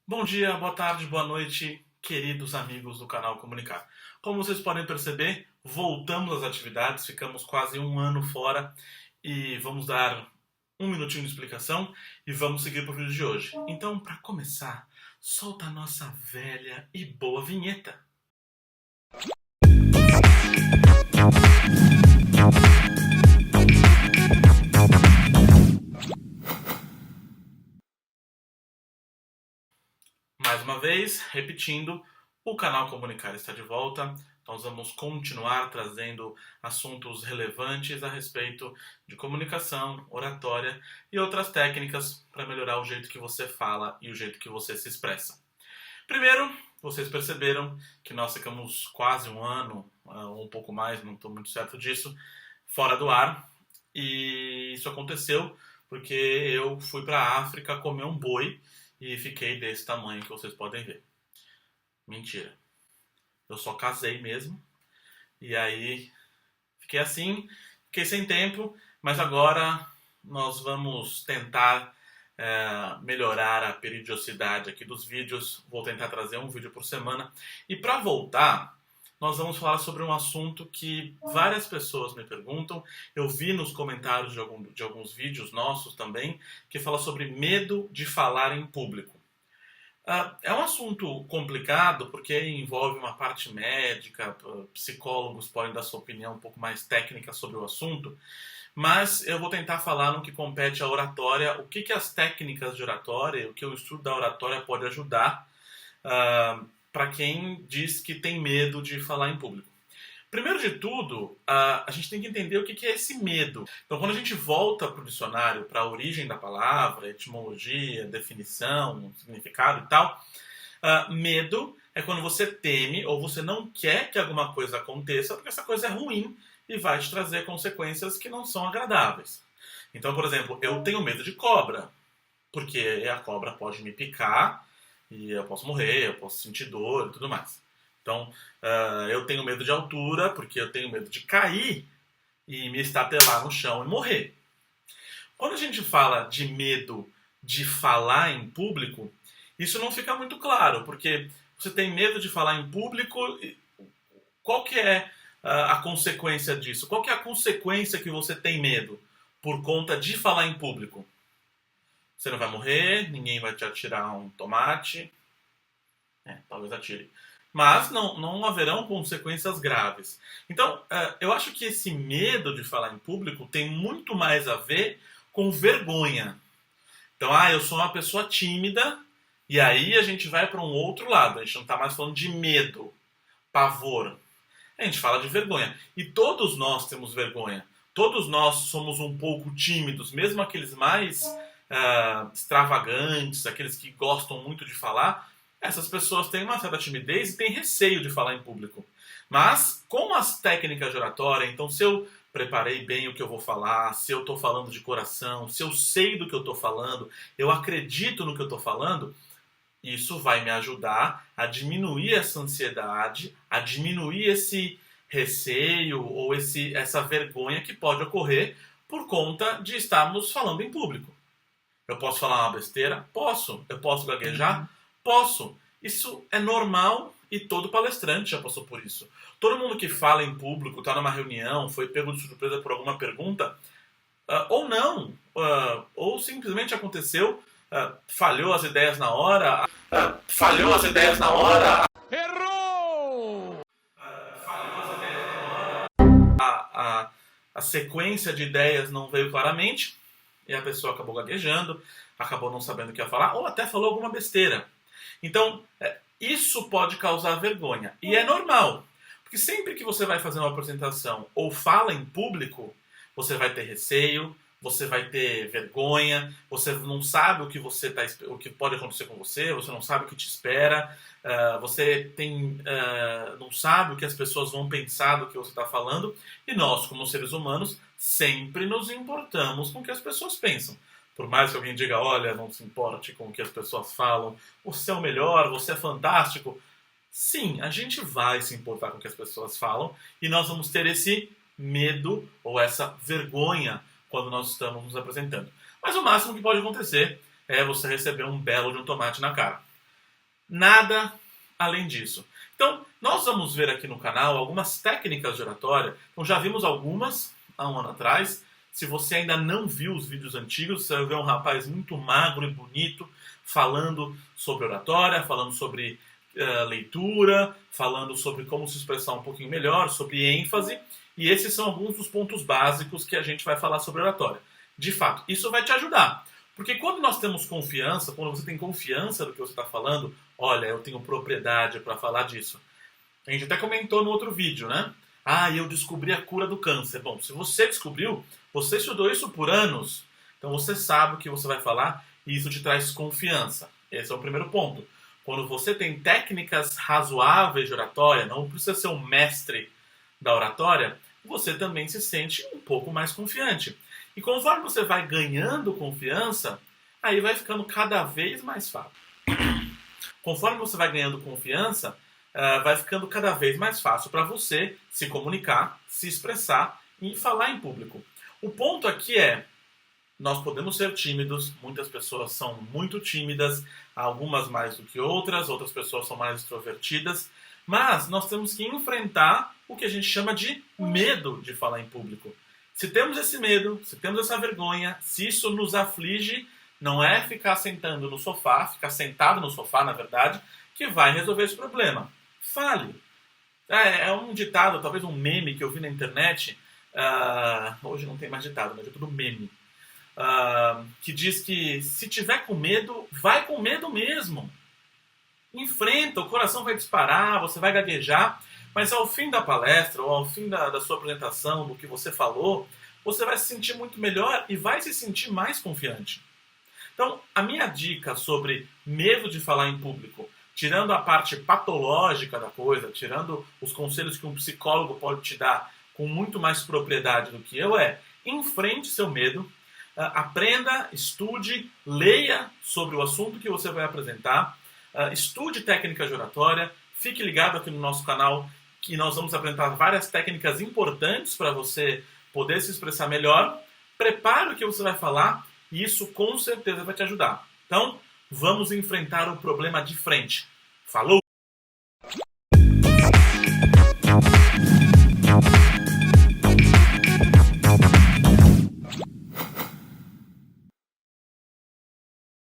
Bom dia, boa tarde, boa noite, queridos amigos do canal Comunicar. Como vocês podem perceber, voltamos às atividades, ficamos quase um ano fora e vamos dar um minutinho de explicação e vamos seguir para o vídeo de hoje. Então, para começar, solta a nossa velha e boa vinheta. Mais uma vez, repetindo, o canal Comunicar está de volta. Nós vamos continuar trazendo assuntos relevantes a respeito de comunicação, oratória e outras técnicas para melhorar o jeito que você fala e o jeito que você se expressa. Primeiro, vocês perceberam que nós ficamos quase um ano, ou um pouco mais, não estou muito certo disso, fora do ar. E isso aconteceu porque eu fui para a África comer um boi e fiquei desse tamanho que vocês podem ver. Mentira. Eu só casei mesmo. E aí fiquei assim, fiquei sem tempo, mas agora nós vamos tentar melhorar a periodicidade aqui dos vídeos. Vou tentar trazer um vídeo por semana. E para voltar, nós vamos falar sobre um assunto que várias pessoas me perguntam. Eu vi nos comentários de alguns vídeos nossos também, que fala sobre medo de falar em público. É um assunto complicado porque envolve uma parte médica, psicólogos podem dar sua opinião um pouco mais técnica sobre o assunto, mas eu vou tentar falar no que compete à oratória, o que as técnicas de oratória, o que o estudo da oratória pode ajudar para quem diz que tem medo de falar em público. Primeiro de tudo, a gente tem que entender o que é esse medo. Então, quando a gente volta para o dicionário, para a origem da palavra, etimologia, definição, significado e tal, medo é quando você teme ou você não quer que alguma coisa aconteça porque essa coisa é ruim e vai te trazer consequências que não são agradáveis. Então, por exemplo, eu tenho medo de cobra, porque a cobra pode me picar e eu posso morrer, eu posso sentir dor e tudo mais. Então, eu tenho medo de altura porque eu tenho medo de cair e me estatelar no chão e morrer. Quando a gente fala de medo de falar em público, isso não fica muito claro, porque você tem medo de falar em público, qual que é a consequência disso? Qual que é a consequência que você tem medo por conta de falar em público? Você não vai morrer, ninguém vai te atirar um tomate, talvez atire. Mas não haverão consequências graves. Então, eu acho que esse medo de falar em público tem muito mais a ver com vergonha. Então, eu sou uma pessoa tímida, e aí a gente vai para um outro lado. A gente não está mais falando de medo, pavor. A gente fala de vergonha. E todos nós temos vergonha. Todos nós somos um pouco tímidos, mesmo aqueles mais extravagantes, aqueles que gostam muito de falar. Essas pessoas têm uma certa timidez e têm receio de falar em público. Mas, com as técnicas de oratória, então se eu preparei bem o que eu vou falar, se eu estou falando de coração, se eu sei do que eu estou falando, eu acredito no que eu estou falando, isso vai me ajudar a diminuir essa ansiedade, a diminuir esse receio ou essa vergonha que pode ocorrer por conta de estarmos falando em público. Eu posso falar uma besteira? Posso. Eu posso gaguejar? Posso. Isso é normal e todo palestrante já passou por isso. Todo mundo que fala em público, está numa reunião, foi pego de surpresa por alguma pergunta, ou não, ou simplesmente aconteceu, falhou as ideias na hora. Falhou as ideias na hora. Errou! Falhou as ideias na hora. A sequência de ideias não veio claramente e a pessoa acabou gaguejando, acabou não sabendo o que ia falar, ou até falou alguma besteira. Então, isso pode causar vergonha. E é normal. Porque sempre que você vai fazer uma apresentação ou fala em público, você vai ter receio, você vai ter vergonha, você não sabe o que pode acontecer com você, você não sabe o que te espera, você não sabe o que as pessoas vão pensar do que você está falando. E nós, como seres humanos, sempre nos importamos com o que as pessoas pensam. Por mais que alguém diga, olha, não se importe com o que as pessoas falam, você é o melhor, você é fantástico. Sim, a gente vai se importar com o que as pessoas falam e nós vamos ter esse medo ou essa vergonha quando nós estamos nos apresentando. Mas o máximo que pode acontecer é você receber um belo de um tomate na cara. Nada além disso. Então, nós vamos ver aqui no canal algumas técnicas de oratória. Então, já vimos algumas há um ano atrás. Se você ainda não viu os vídeos antigos, você vai ver um rapaz muito magro e bonito falando sobre oratória, falando sobre leitura, falando sobre como se expressar um pouquinho melhor, sobre ênfase. E esses são alguns dos pontos básicos que a gente vai falar sobre oratória. De fato, isso vai te ajudar. Porque quando nós temos confiança, quando você tem confiança do que você está falando, olha, eu tenho propriedade para falar disso. A gente até comentou no outro vídeo, né? Ah, eu descobri a cura do câncer. Bom, se você descobriu, você estudou isso por anos. Então você sabe o que você vai falar e isso te traz confiança. Esse é o primeiro ponto. Quando você tem técnicas razoáveis de oratória, não precisa ser um mestre da oratória, você também se sente um pouco mais confiante. E conforme você vai ganhando confiança, aí vai ficando cada vez mais fácil. Conforme você vai ganhando confiança, vai ficando cada vez mais fácil para você se comunicar, se expressar e falar em público. O ponto aqui é, nós podemos ser tímidos, muitas pessoas são muito tímidas, algumas mais do que outras pessoas são mais extrovertidas, mas nós temos que enfrentar o que a gente chama de medo de falar em público. Se temos esse medo, se temos essa vergonha, se isso nos aflige, não é ficar ficar sentado no sofá, na verdade, que vai resolver esse problema. Fale. É um ditado, talvez um meme que eu vi na internet, hoje não tem mais ditado, mas é tudo meme, que diz que se tiver com medo, vai com medo mesmo. Enfrenta, o coração vai disparar, você vai gaguejar, mas ao fim da palestra, ou ao fim da sua apresentação, do que você falou, você vai se sentir muito melhor e vai se sentir mais confiante. Então, a minha dica sobre medo de falar em público, tirando a parte patológica da coisa, tirando os conselhos que um psicólogo pode te dar com muito mais propriedade do que eu, enfrente seu medo, aprenda, estude, leia sobre o assunto que você vai apresentar, estude técnicas de oratória, fique ligado aqui no nosso canal que nós vamos apresentar várias técnicas importantes para você poder se expressar melhor. Prepare o que você vai falar e isso com certeza vai te ajudar. Então, vamos enfrentar o problema de frente. Falou!